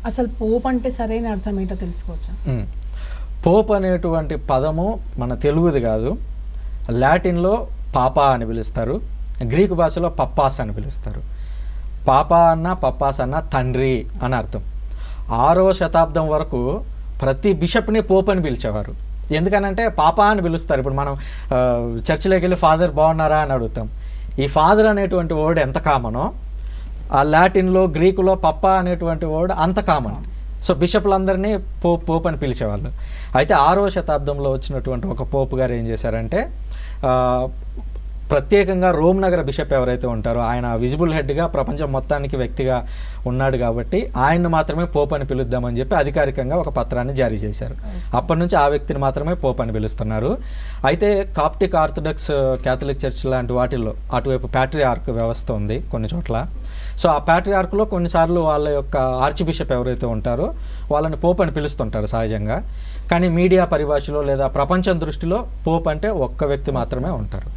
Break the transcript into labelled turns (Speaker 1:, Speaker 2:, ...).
Speaker 1: అసలు పోప్ అంటే సరైన అర్థం ఏంటో తెలుసుకోవచ్చా?
Speaker 2: పోప్ అనేటువంటి పదము మన తెలుగుది కాదు. లాటిన్లో పాపా అని పిలుస్తారు, గ్రీకు భాషలో పప్పాస్ అని పిలుస్తారు. పాపా అన్న పప్పాస్ అన్న తండ్రి అని అర్థం. 6వ శతాబ్దం వరకు ప్రతి బిషప్ని పోప్ అని పిలిచేవారు. ఎందుకనంటే పాపా అని పిలుస్తారు. ఇప్పుడు మనం చర్చిలోకి వెళ్ళి ఫాదర్ బాగున్నారా అని అడుగుతాం. ఈ ఫాదర్ అనేటువంటి వర్డ్ ఎంత కామనో ఆ లాటిన్లో గ్రీకులో పప్పా అనేటువంటి వర్డ్ అంత కామన్. సో బిషప్లందరినీ పోప్ అని పిలిచేవాళ్ళు. అయితే 6వ శతాబ్దంలో వచ్చినటువంటి ఒక పోప్ గారు ఏం చేశారంటే ప్రత్యేకంగా రోమ్ నగర బిషప్ ఎవరైతే ఉంటారో ఆయన విజిబుల్ హెడ్గా ప్రపంచం మొత్తానికి వ్యక్తిగా ఉన్నాడు కాబట్టి ఆయన్ని మాత్రమే పోప్ అని పిలుద్దామని చెప్పి అధికారికంగా ఒక పత్రాన్ని జారీ చేశారు. అప్పటి నుంచి ఆ వ్యక్తిని మాత్రమే పోప్ అని పిలుస్తున్నారు. అయితే కాప్టిక్ ఆర్థడాక్స్ క్యాథలిక్ చర్చ్ లాంటి వాటిల్లో అటువైపు ప్యాట్రియార్క్ వ్యవస్థ ఉంది కొన్ని చోట్ల. సో ఆ ప్యాట్రియార్క్లో కొన్నిసార్లు వాళ్ళ యొక్క ఆర్చ్ బిషప్ ఎవరైతే ఉంటారో వాళ్ళని పోప్ అని పిలుస్తుంటారు సహజంగా. కానీ మీడియా పరిభాషలో లేదా ప్రపంచం దృష్టిలో పోప్ అంటే ఒక్క వ్యక్తి మాత్రమే ఉంటారు.